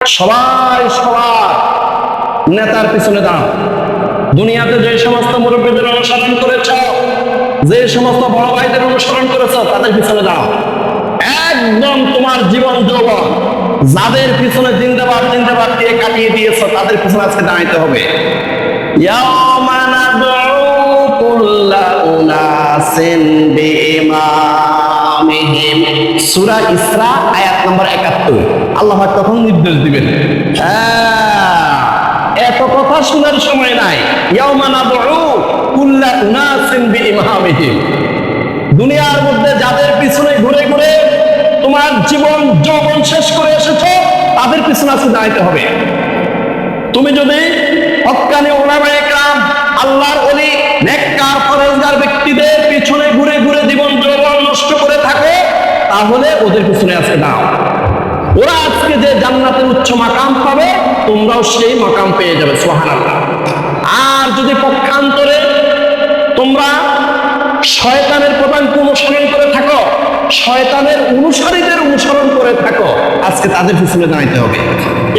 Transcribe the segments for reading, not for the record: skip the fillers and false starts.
সবাই সবার নেতার পিছনে দাঁড়াও। দুনিয়াতে যে সমস্ত মুরব্বীদের অনুসরণ করেছ, যে সমস্ত বড় ভাইদের অনুসরণ করেছ, তাদের পিছনে দাঁড়াও। একদম তোমার জীবন যৌবন যাদের পিছনে জিন্দাবাদ জিন্দাবাদ দিয়ে কাটিয়ে দিয়েছ, তাদের পিছনে আজকে দাঁড়াইতে হবে। ইয়াওমা নাদউ কুল্লা উনাসিন বিইমামিহিম, সূরা ইসরা আয়াত নম্বর 71। আল্লাহ পাক তখন নির্দেশ দিবেন, এত কথা শোনার সময় নাই। ইয়াওমা নাদউ কুল্লা উনাসিন বিইমামিহিম, দুনিয়ার মধ্যে যাদের পিছনে ঘুরে ঘুরে তোমার জীবন যৌবন শেষ করে এসেছো, তাদের পিছনে আজকে দাঁড়াইতে হবে। তুমি যদি হক্কানি উলামায়ে কেরাম, আল্লাহর ওলি, নেককার পরেজগার ব্যক্তিদের পিছনে ঘুরে ঘুরে জীবন যৌবন নষ্ট করে থাকো, তাহলে ওদের পিছনে আজকে দাও। ওরা আজকে যে জান্নাতের উচ্চ মাকাম পাবে, তোমরাও সেই মাকাম পেয়ে যাবে, সুবহানাল্লাহ। আর যদি পক্ষান্তরে তোমরা শয়তানের পদাঙ্ক অনুসরণ করে থাকো, শয়তানের অনুসারীদের অনুসরণ করে থাকো, আজকে তাদের পিছনে দাঁড়াইতে হবে।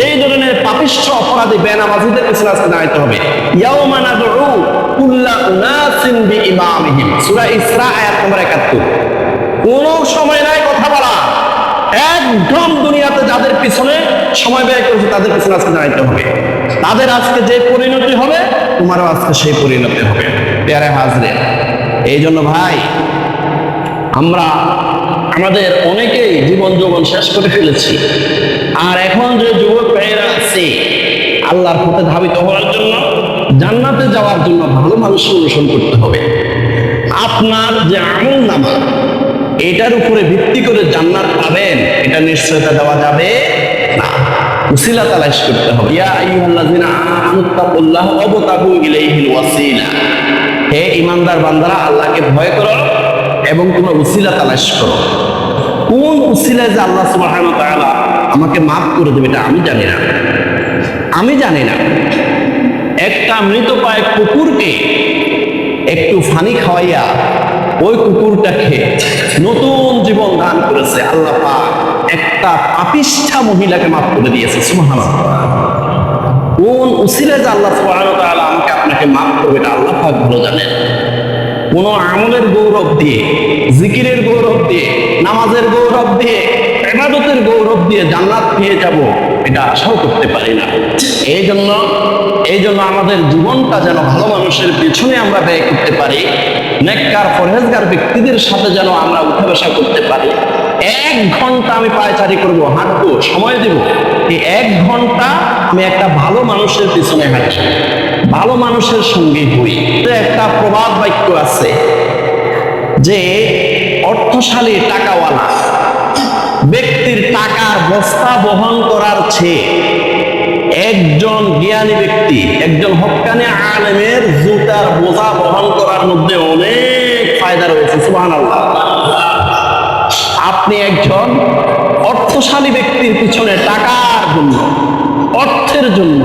এই ধরনের পাপিষ্ঠ অপরাধী বেনামাজিদের পিছনে আজকে দাঁড়াইতে হবে। ইয়াওমা নাদউ কুল্লা উনাসিন বিইমামিহিম, সূরা ইসরা আয়াত নম্বর 71। কোনো সময় নাই কথা বলা, একদম দুনিয়াতে যাদের পিছনে সময় ব্যয় করেছে তাদের পিছনে আজকে দাঁড়াইতে হবে। তাদের আজকে যে পরিণতি হবে, তোমারও আজকে সেই পরিণতি হবে। প্যারে হাজরে, এই জন্য ভাই, আমরা আমাদের অনেকেই জীবন যৌবন শেষ করে ফেলেছি। আর এখন যে যুবক ভাইয়েরা আছে, আল্লাহর পথে ধাবিত হওয়ার জন্য, জান্নাতে যাওয়ার জন্য ভালো মানুষের অনুসরণ করতে হবে। আপনার যে আমল নামা, এটার উপরে ভিত্তি করে জান্নাত পাবেন, এটা নিশ্চয়তা দেওয়া যাবে না। উসিলা তালাশ করতে হবে। ইয়া আইয়ুহাল্লাযিনা আমানুত্তাকুল্লাহ ওয়াবতাগু ইলাইহিল ওয়াসিলা, হে ঈমানদার বান্দারা, আল্লাহকে ভয় করো এবং তোমরা উসিলা তালাশ করো। কোন উসিলায় যে আল্লাহ সুবহানাহু ওয়া তাআলা আমাকে মাফ করে দেবে, এটা আমি জানি না, আমি জানি না। একটা মৃতপ্রায় কুকুরকে একটু পানি খাওয়াইয়া ওই কুকুরটাকে নতুন জীবন দান করেছে আল্লাহ পাক। একটা পাপিষ্ঠা মহিলাকে মাফ করে দিয়েছে, সুবহানাল্লাহ। কোন উসিলায় যে আল্লাহ সুবহানাহু ওয়া তাআলা আমাকে আপনাকে মাফ করবে, এটা আল্লাহ পাক ভালো জানেন। কোন আমলের গৌরব দিয়ে, জিকিরের গৌরব দিয়ে, নামাজের গৌরব দিয়ে, ইবাদতের গৌরব দিয়ে জান্নাত পেয়ে যাব, এটা আশাও করতে পারি না। এই জন্য আমাদের জীবনটা যেন ভালো মানুষের পিছনে আমরা ব্যয় করতে পারি, নেককার পরহেজগার ব্যক্তিদের সাথে যেন আমরা উঠা বসা করতে পারি। 1 ঘন্টা আমি পায়চারি করবো, হাঁটবো, সময় দেব, এই 1 ঘন্টা আমি একটা ভালো মানুষের পিছনে হাঁটি, ভালো মানুষের সঙ্গে হই। একটা প্রবাদ বাক্য আছে যে অর্থশালী টাকাওয়ালা ব্যক্তির টাকার বস্তা বহন করার চেয়ে একজন জ্ঞানী ব্যক্তি, একজন হক্কানি আলেমের জুতার বোঝা বহন করার মধ্যে অনেক ফায়দা রয়েছে, সুবহানাল্লাহ। আপনি একজন অর্থশালী ব্যক্তির পিছনে টাকার জন্য, অর্থের জন্য,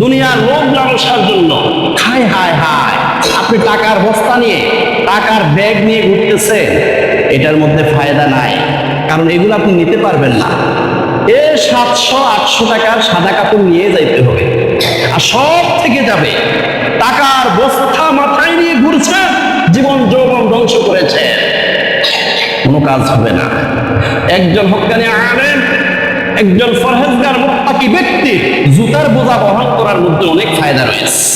দুনিয়ার লোভ লালসার জন্য হায় হায় হায় আপনি টাকার বস্তা নিয়ে, টাকার ব্যাগ নিয়ে ঘুরতেছেন, এটার মধ্যে ফায়দা নাই। কারণ এগুলো আপনি নিতে পারবেন না। 700-800 টাকার সাদা কাপড় নিয়ে যাইতে হবে, আর সব থেকে যাবে। টাকার বস্তা মাথায় নিয়ে ঘুরছেন, জীবন যৌবন ধ্বংস করেছে, কোনো কাজ হবে না। একজন হক্কানি আলেম, একজন পরহেজগার মুত্তাকি ব্যক্তি জুতার বোঝা বহন করার মধ্যে অনেক ফায়দা রয়েছে।